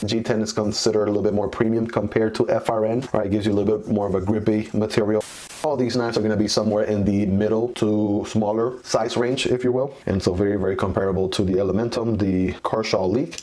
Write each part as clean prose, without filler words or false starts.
G10 is considered a little bit more premium compared to FRN, right? It gives you a little bit more of a grippy material. All these knives are going to be somewhere in the middle to smaller size range, if you will. And so very, very comparable to the Elementum, the Corrosion leak.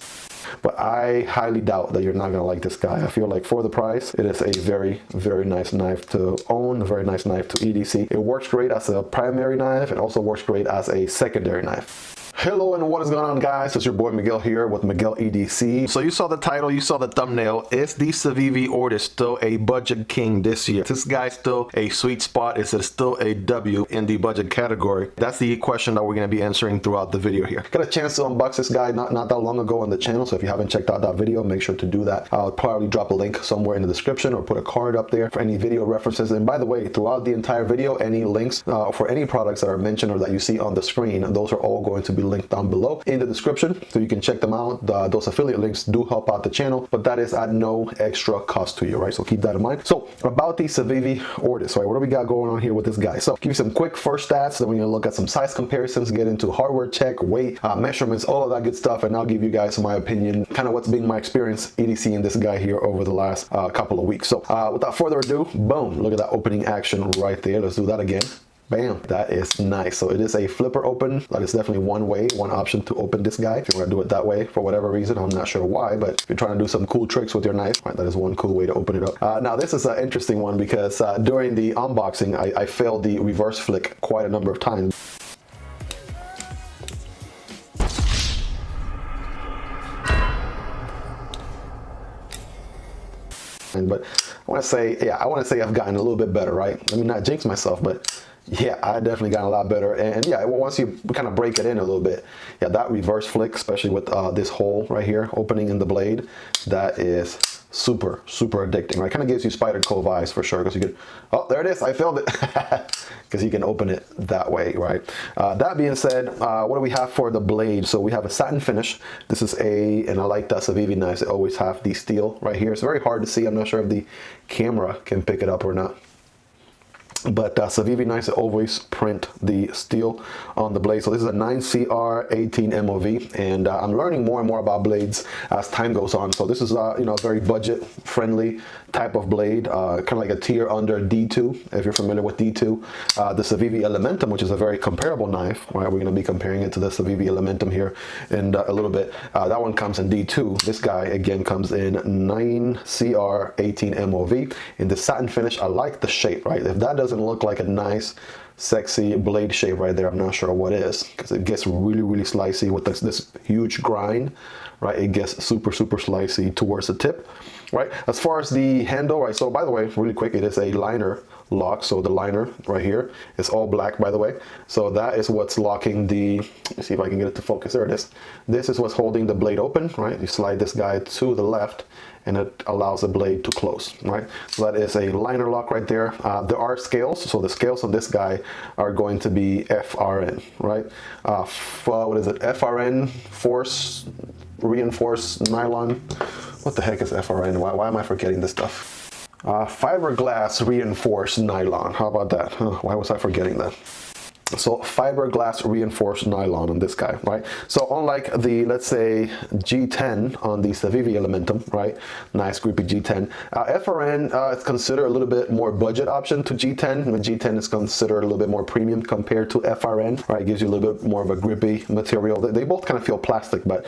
But I highly doubt that you're not going to like this guy. I feel like for the price, it is a very, very nice knife to own, a very nice knife to EDC. It works great as a primary knife. It also works great as a secondary knife. Hello and what is going on, guys? It's your boy Miguel here with Miguel EDC. So you saw the title, you saw the thumbnail. Is the Civivi Ortis still a budget king this year? Is this guy still a sweet spot? Is it still a W in the budget category? That's the question that we're going to be answering throughout the video here. Got a chance to unbox this guy not that long ago on the channel, so if you haven't checked out that video, make sure to do that. I'll probably drop a link somewhere in the description or put a card up there for any video references. And by the way, throughout the entire video, any links for any products that are mentioned or that you see on the screen, those are all going to be linked down below in the description, so you can check them out. Those affiliate links do help out the channel, but that is at no extra cost to you, right? So keep that in mind. So about the Civivi Ortis, right? What do we got going on here with this guy? So give you some quick first stats, then we're gonna look at some size comparisons, get into hardware check, weight, measurements, all of that good stuff, and I'll give you guys my opinion, kind of what's been my experience EDCing this guy here over the last couple of weeks. So without further ado, boom, look at that opening action right there. Let's do that again. Bam, that is nice. So it is a flipper open. That is definitely one way, one option to open this guy. If you want to do it that way for whatever reason, I'm not sure why, but if you're trying to do some cool tricks with your knife, right, that is one cool way to open it up. Now this is an interesting one because during the unboxing, I failed the reverse flick quite a number of times. But I want to say I've gotten a little bit better, right? Let me not jinx myself, but yeah, I definitely got a lot better. And yeah, once you kind of break it in a little bit, yeah, that reverse flick, especially with this hole right here, opening in the blade, that is super, super addicting, right? Kind of gives you spider cove eyes for sure, because you can, oh, there it is, I failed it, because you can open it that way, right? That being said, what do we have for the blade? So we have a satin finish. This is and I like that Civivi knives, they always have the steel right here. It's very hard to see. I'm not sure if the camera can pick it up or not. But Civivi knives always print the steel on the blade. So this is a 9CR 18 MOV, and I'm learning more and more about blades as time goes on. So this is you know, a very budget friendly type of blade, kind of like a tier under D2, if you're familiar with D2. The Civivi Elementum, which is a very comparable knife, right? We're going to be comparing it to the Civivi Elementum here in a little bit. That one comes in D2. This guy again comes in 9CR 18 MOV. In the satin finish, I like the shape, right? If that doesn't look like a nice sexy blade shape right there, I'm not sure what is, because it gets really, really slicey with this huge grind, right? It gets super, super slicey towards the tip, right? As far as the handle, right? So by the way, really quick, it is a liner lock. So the liner right here is all black, by the way. So that is what's locking the, let me see if I can get it to focus. There it is. This is what's holding the blade open, right? You slide this guy to the left and it allows the blade to close, right? So that is a liner lock right there. There are scales. So the scales on this guy are going to be FRN, right? What is it? FRN force reinforced nylon. What the heck is FRN? Why am I forgetting this stuff? Fiberglass reinforced nylon. How about that? Why was I forgetting that? So fiberglass reinforced nylon on this guy, right? So unlike the, let's say, G10 on the Civivi Elementum, right? Nice grippy G10. FRN is considered a little bit more budget option to G10. The G10 is considered a little bit more premium compared to FRN, right? It gives you a little bit more of a grippy material. They both kind of feel plastic, but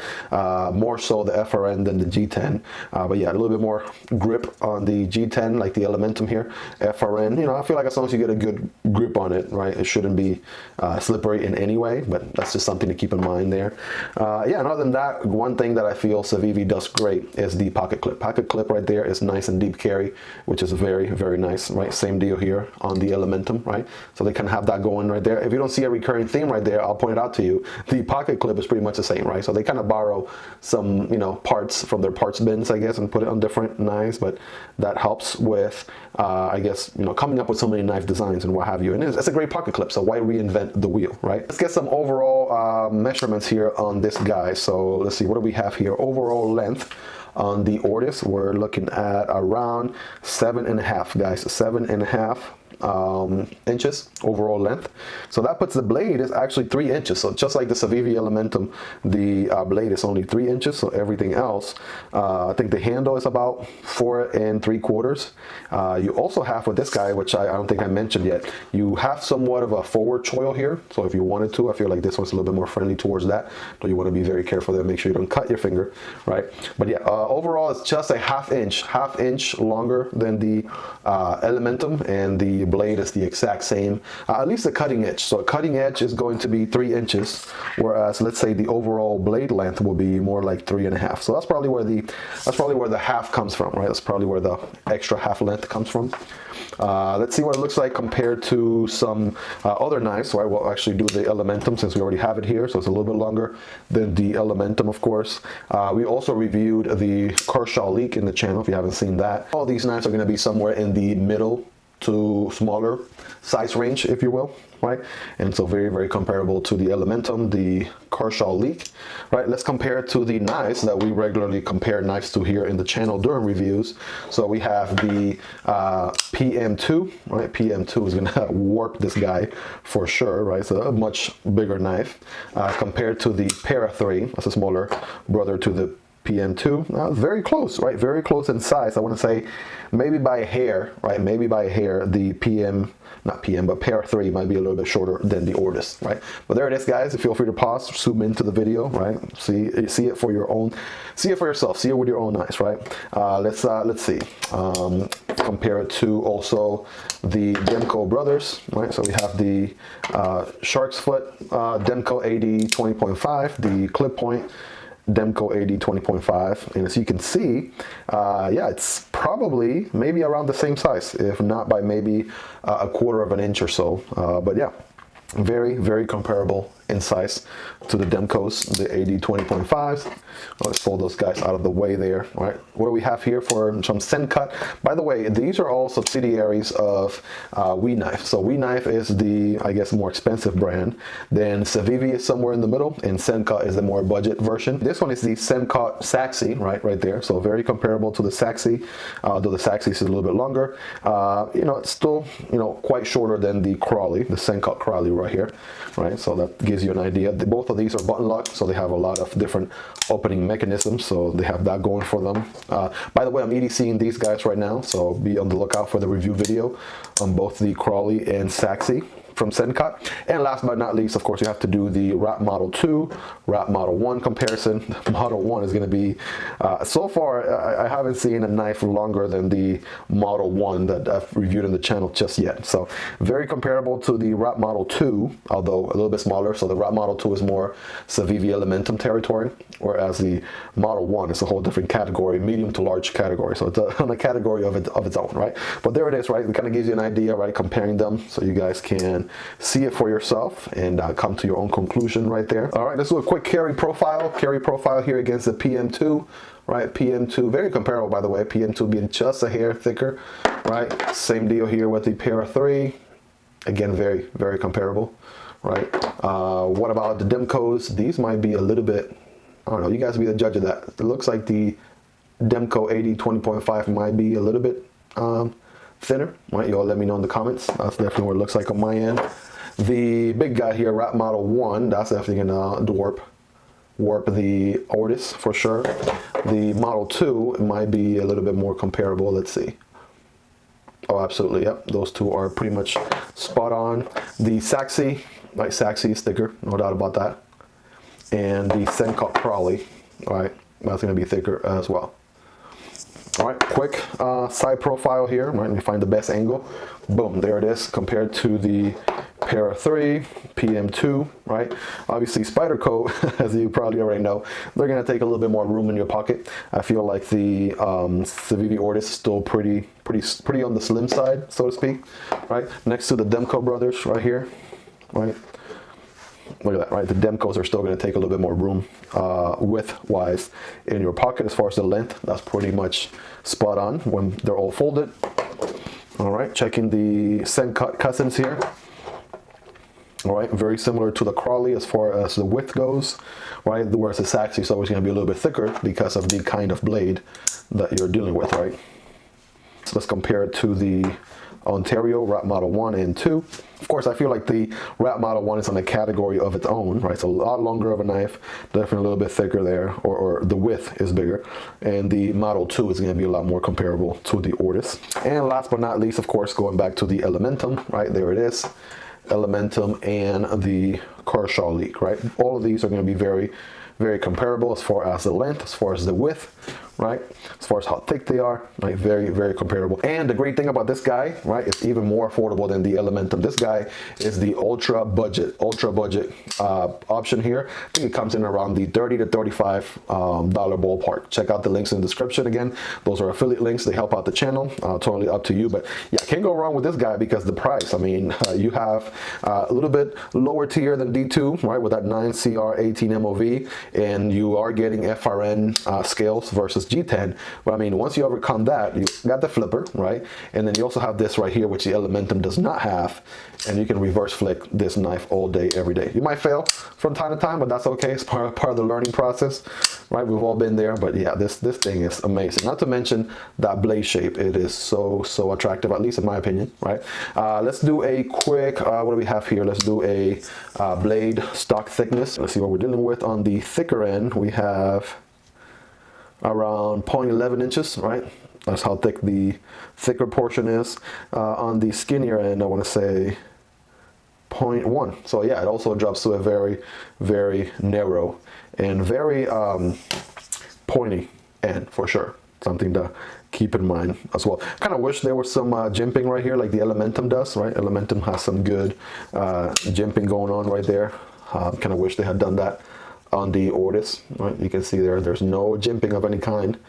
more so the FRN than the G10. But yeah, a little bit more grip on the G10, like the Elementum here. FRN, you know, I feel like as long as you get a good grip on it, right, it shouldn't be slippery in any way, but that's just something to keep in mind there. Yeah, and other than that, one thing that I feel Civivi does great is the pocket clip. Pocket clip right there is nice and deep carry, which is very, very nice, right? Same deal here on the Elementum, right? So they kind of have that going right there. If you don't see a recurring theme right there, I'll point it out to you. The pocket clip is pretty much the same, right? So they kind of borrow some, you know, parts from their parts bins, I guess, and put it on different knives, but that helps with, I guess, you know, coming up with so many knife designs and what have you. And it's a great pocket clip, so why reinvent the wheel, right? Let's get some overall overall measurements here on this guy. So let's see, what do we have here? Overall length on the Ortis, we're looking at around 7.5, guys, 7.5 inches overall length. So that puts the blade is actually 3 inches. So just like the Civivi Elementum, the blade is only 3 inches. So everything else, I think the handle is about 4 3/4. You also have with this guy, which I don't think I mentioned yet, you have somewhat of a forward choil here. So if you wanted to, I feel like this one's a little bit more friendly towards that, but you want to be very careful there. Make sure you don't cut your finger, right? But yeah, overall it's just a half inch longer than the Elementum, and the blade is the exact same, at least the cutting edge. So cutting edge is going to be 3 inches, whereas let's say the overall blade length will be more like 3.5. So that's probably where the half comes from, right? That's probably where the extra half length comes from. Let's see what it looks like compared to some other knives. So I will actually do the Elementum since we already have it here, so it's a little bit longer than the Elementum, of course. We also reviewed the Corrosion leak in the channel if you haven't seen that. All these knives are going to be somewhere in the middle to smaller size range, if you will, right? And so very, very comparable to the Elementum, the Corrosion leak, right? Let's compare it to the knives that we regularly compare knives to here in the channel during reviews. So we have the PM2, right? PM2 is gonna warp this guy for sure, right? So a much bigger knife compared to the Para 3, that's a smaller brother to the PM2. Very close, right? Very close in size. I want to say maybe by a hair, right? Maybe by a hair, the but Para 3 might be a little bit shorter than the Ortis, right? But there it is, guys. Feel free to pause, zoom into the video, right? See it for your own, see it for yourself, see it with your own eyes, right? Let's see. Compare it to also the Demko brothers, right? So we have the Shark's Foot Demko AD 20.5, the Clip Point Demko AD 20.5, and as you can see, yeah, it's probably maybe around the same size, if not by maybe a 1/4 of an inch or so. But yeah, very, very comparable in size to the Demkos, the AD 20.5s. Let's fold those guys out of the way there, right? What do we have here for some Sencut? By the way, these are all subsidiaries of We Knife. So We Knife is the, I guess, more expensive brand. Then Civivi is somewhere in the middle, and Sencut is the more budget version. This one is the Sencut Saxi, right there. So very comparable to the Saxi, though the Saxi is a little bit longer. You know, it's still, you know, quite shorter than the Crawley, the Sencut Crawley right here, right? So that gives you an idea. Both of these are button locked, so they have a lot of different opening mechanisms, so they have that going for them. By the way, I'm EDCing these guys right now, so be on the lookout for the review video on both the Crawley and Saxi from Sencut. And last but not least, of course, you have to do the Wrap Model 2, Wrap Model 1 comparison. Model 1 is going to be, so far, I haven't seen a knife longer than the Model 1 that I've reviewed in the channel just yet. So very comparable to the Wrap Model 2, although a little bit smaller. So the Wrap Model 2 is more Civivi Elementum territory, whereas the Model 1 is a whole different category, medium to large category. So it's on a category of its own, right? But there it is, right? It kind of gives you an idea, right? Comparing them so you guys can see it for yourself and come to your own conclusion right there. All right, let's do a quick carry profile here against the PM2, right? PM2, very comparable, by the way. PM2 being just a hair thicker, right? Same deal here with the Para 3. Again, very, very comparable, right? What about the Demkos? These might be a little bit, I don't know, you guys be the judge of that. It looks like the Demko AD 20.5 might be a little bit thinner, right? Y'all let me know in the comments. That's definitely what it looks like on my end. The big guy here, Wrap Model 1, that's definitely gonna warp the Ortis for sure. The Model 2 might be a little bit more comparable. Let's see. Oh, absolutely, yep. Those two are pretty much spot on. The Saxi, like Saxi is thicker, no doubt about that. And the Sencut Crawley, all right, that's gonna be thicker as well. All right, quick side profile here, right? Let me find the best angle. Boom, there it is, compared to the Para 3, PM2, right? Obviously, Spider Coat, as you probably already know, they're gonna take a little bit more room in your pocket. I feel like the Civivi Ortis is still pretty on the slim side, so to speak, right? Next to the Demko brothers right here, right? Look at that, right? The Demkos are still going to take a little bit more room width-wise in your pocket. As far as the length, that's pretty much spot on when they're all folded. All right, checking the Sencut cousins here. All right, very similar to the Crawley as far as the width goes, right? Whereas the Saxy is always going to be a little bit thicker because of the kind of blade that you're dealing with, right? So let's compare it to the Ontario Wrap Model 1 and 2. Of course, I feel like the Wrap Model 1 is on a category of its own, right? It's a lot longer of a knife, definitely a little bit thicker there, or the width is bigger. And the Model 2 is going to be a lot more comparable to the Ortis. And last but not least, of course, going back to the Elementum, right? There it is. Elementum and the Corrosion leak, right? All of these are going to be very, very comparable as far as the length, as far as the width, right? As far as how thick they are, right? Very, very comparable. And the great thing about this guy, right, it's even more affordable than the Elementum. This guy is the ultra budget option here. I think it comes in around the $30 to $35 ballpark. Check out the links in the description. Again, those are affiliate links. They help out the channel. Totally up to you. But yeah, can't go wrong with this guy because the price. I mean, you have a little bit lower tier than D2, right, with that 9CR 18 MOV, and you are getting FRN scales versus G10. But I mean, once you overcome that, you got the flipper, right? And then you also have this right here, which the Elementum does not have, and you can reverse flick this knife all day, every day. You might fail from time to time, but that's okay. It's part of the learning process, right? We've all been there, but yeah, this thing is amazing. Not to mention that blade shape. It is so attractive, at least in my opinion, right? Let's do a quick, what do we have here? Let's do a blade stock thickness. Let's see what we're dealing with. On the thicker end, we have around 0.11 inches, right? That's how thick the thicker portion is. On the skinnier end, I want to say 0.1. So yeah, it also drops to a very, very narrow and very pointy end for sure. Something to keep in mind as well. Kind of wish there was some jimping right here like the Elementum does, right? Elementum has some good jimping going on right there. Kind of wish they had done that on the Ortis, right? You can see there's no jimping of any kind.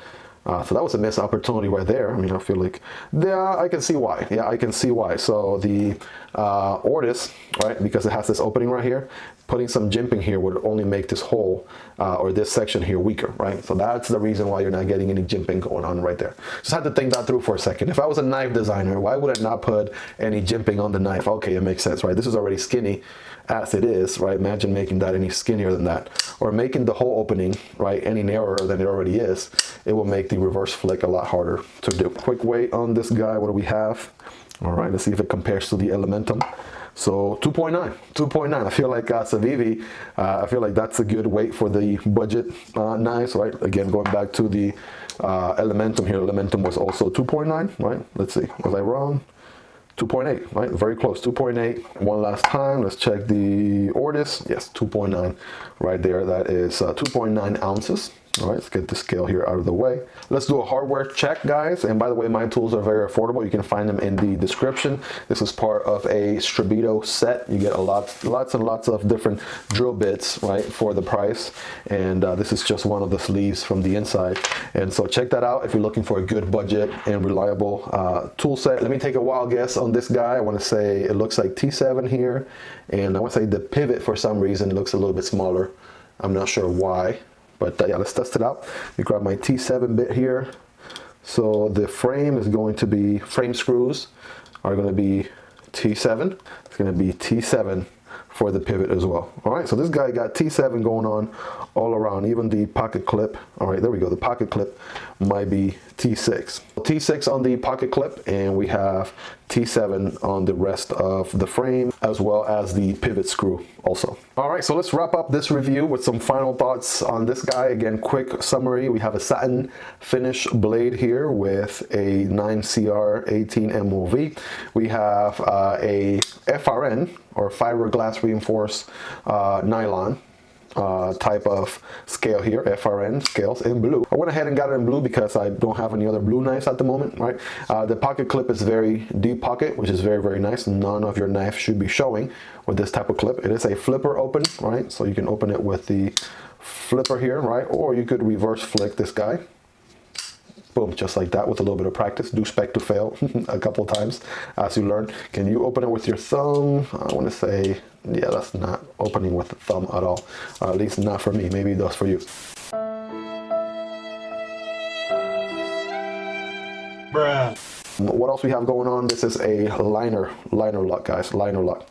So that was a missed opportunity right there. I mean, I feel like, yeah, I can see why. Yeah, I can see why. So the Ortis, right, because it has this opening right here, putting some jimping here would only make this hole or this section here weaker, right? So that's the reason why you're not getting any jimping going on right there. Just had to think that through for a second. If I was a knife designer, why would I not put any jimping on the knife? Okay, it makes sense, right? This is already skinny as it is, right? Imagine making that any skinnier than that, or making the whole opening, right, any narrower than it already is. It will make the reverse flick a lot harder to do. Quick weight on this guy. What do we have? All right, let's see if it compares to the Elementum. So 2.9. I feel like Civivi, I feel like that's a good weight for the budget knives, right? Again, going back to the Elementum here, Elementum was also 2.9, right? Let's see, was I wrong? 2.8, right? Very close, 2.8. One last time, let's check the Ortis. Yes, 2.9 right there. That is 2.9 ounces. All right, let's get the scale here out of the way. Let's do a hardware check, guys. And by the way, my tools are very affordable. You can find them in the description. This is part of a Strabito set. You get lots and lots of different drill bits, right, for the price. And this is just one of the sleeves from the inside. And so check that out if you're looking for a good budget and reliable tool set. Let me take a wild guess on this guy. I want to say it looks like T7 here. And I want to say the pivot, for some reason, it looks a little bit smaller. I'm not sure why. But yeah, let's test it out. You grab my T7 bit here. So the frame is going to be, frame screws are going to be T7. It's going to be T7 for the pivot as well. All right, so this guy got T7 going on all around, even the pocket clip. All right, there we go. The pocket clip might be T6. T6 on the pocket clip, and we have T7 on the rest of the frame, as well as the pivot screw also. All right, so let's wrap up this review with some final thoughts on this guy. Again, quick summary. We have a satin finish blade here with a 9CR 18 MOV. We have a FRN, or fiberglass reinforced nylon type of scale here, FRN scales in blue. I went ahead and got it in blue because I don't have any other blue knives at the moment, right? The pocket clip is very deep pocket, which is very, very nice. None of your knife should be showing with this type of clip. It is a flipper open, right? So you can open it with the flipper here, right? Or you could reverse flick this guy. Boom, just like that with a little bit of practice. Do expect to fail a couple times as you learn. Can you open it with your thumb? I want to say, yeah, that's not opening with the thumb at all. At least not for me. Maybe it does for you. Bruh. What else we have going on? This is a liner lock, guys. Liner lock.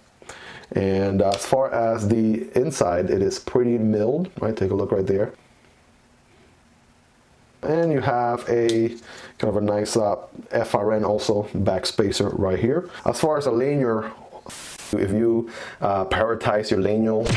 And as far as the inside, it is pretty milled, right? Take a look right there. And you have a kind of a nice FRN also back spacer right here. As far as a lanyard, if you prioritize your lanyard,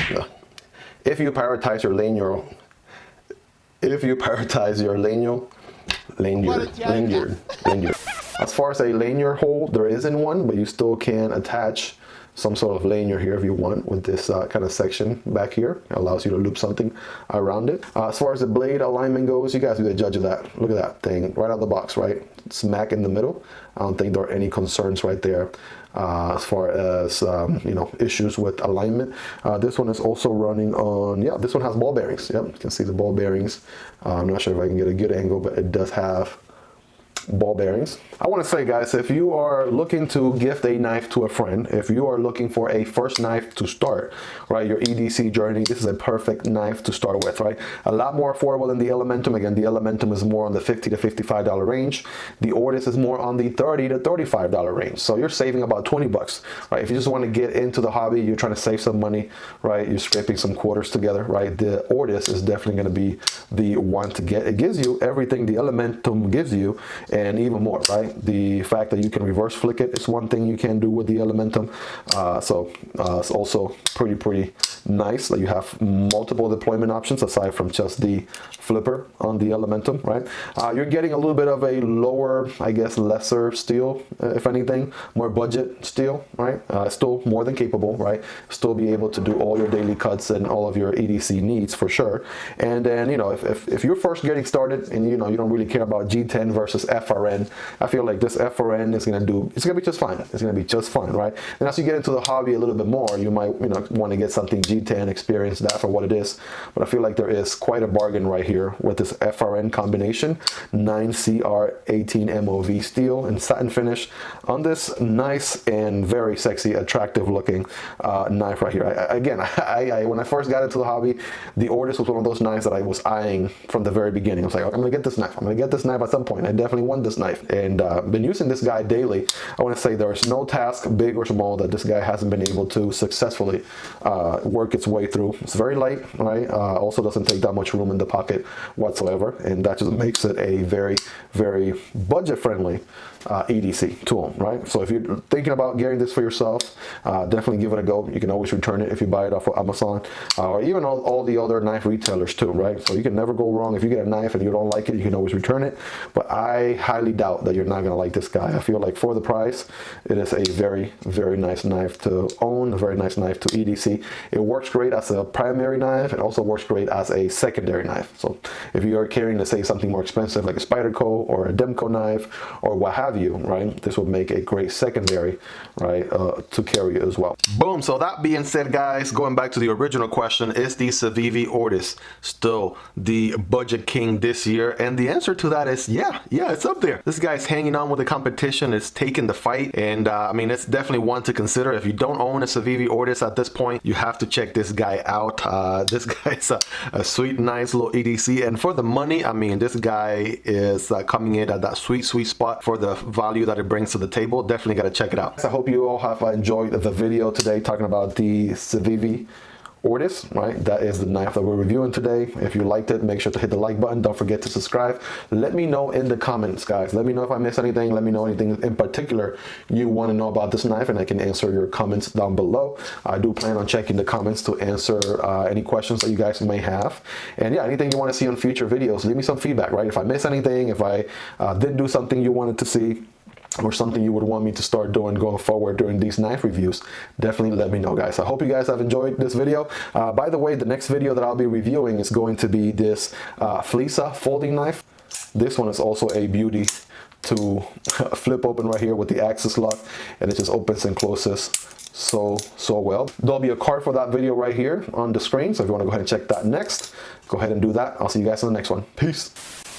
lanyard. As far as a lanyard hole, there isn't one, but you still can attach some sort of lanyard here if you want with this kind of section back here. It allows you to loop something around it. As far as the blade alignment goes, you guys be the judge of that. Look at that thing right out of the box, right? Smack in the middle. I don't think there are any concerns right there as far as you know, issues with alignment. This one is also running on, yeah, this one has ball bearings. Yep, you can see the ball bearings. I'm not sure if I can get a good angle, but it does have ball bearings. I want to say, guys, if you are looking to gift a knife to a friend, if you are looking for a first knife to start, right, your EDC journey, this is a perfect knife to start with, right? A lot more affordable than the Elementum. Again, the Elementum is more on the $50 to $55 range. The Ortis is more on the $30 to $35 range. So you're saving about 20 bucks, right? If you just want to get into the hobby, you're trying to save some money, right? You're scraping some quarters together, right? The Ortis is definitely going to be the one to get. It gives you everything the Elementum gives you, and even more, right? The fact that you can reverse flick it is one thing you can do with the Elementum. It's also pretty nice that you have multiple deployment options aside from just the flipper on the Elementum, right? You're getting a little bit of a lower, I guess, lesser steel, if anything, more budget steel, right? Still more than capable, right? Still be able to do all your daily cuts and all of your EDC needs for sure. And then, you know, if you're first getting started and you know you don't really care about G10 versus FRN, I feel like this FRN is gonna be just fine. It's gonna be just fine, right? And as you get into the hobby a little bit more, you might, you know, want to get something G10, experience that for what it is. But I feel like there is quite a bargain right here with this FRN combination, 9CR18 MOV steel and satin finish on this nice and very sexy, attractive looking knife right here. Again, when I first got into the hobby, the Ortis was one of those knives that I was eyeing from the very beginning. I was like, I'm gonna get this knife. I'm gonna get this knife at some point. I definitely want this knife, and been using this guy daily. I want to say there's no task, big or small, that this guy hasn't been able to successfully work its way through. It's very light, right? Also doesn't take that much room in the pocket whatsoever, and that just makes it a very budget-friendly EDC tool, right? So if you're thinking about getting this for yourself, definitely give it a go. You can always return it if you buy it off of Amazon, or even all the other knife retailers too, right? So you can never go wrong. If you get a knife and you don't like it, you can always return it. But I highly doubt that you're not gonna like this guy. I feel like for the price, it is a very nice knife to own, a very nice knife to EDC. It works great as a primary knife. It also works great as a secondary knife. So if you are carrying, let's say, something more expensive like a Spyderco or a Demco knife or what have you, right, this would make a great secondary, right, to carry as well. Boom. So that being said, guys, going back to the original question, is the Civivi Ortis still the budget king this year? And the answer to that is yeah, it's up there. This guy's hanging on with the competition. It's taking the fight, and I mean, it's definitely one to consider. If you don't own a Civivi Ortis at this point, you have to check this guy out. This guy's a sweet, nice little EDC, and for the money, I mean, this guy is coming in at that sweet spot for the value that it brings to the table. Definitely got to check it out. So I hope you all have enjoyed the video today talking about the Civivi Ortis, right? That is the knife that we're reviewing today. If you liked it, make sure to hit the like button. Don't forget to subscribe. Let me know in the comments, guys. Let me know if I missed anything. Let me know anything in particular you want to know about this knife, and I can answer your comments down below. I do plan on checking the comments to answer any questions that you guys may have. And yeah, anything you want to see on future videos, leave me some feedback, right? If I missed anything, if I didn't do something you wanted to see, or something you would want me to start doing going forward during these knife reviews, definitely let me know, guys. I hope you guys have enjoyed this video. By the way, the next video that I'll be reviewing is going to be this Flisa folding knife. This one is also a beauty to flip open right here with the axis lock, and it just opens and closes so well. There'll be a card for that video right here on the screen, so if you want to go ahead and check that next, go ahead and do that. I'll see you guys in the next one. Peace.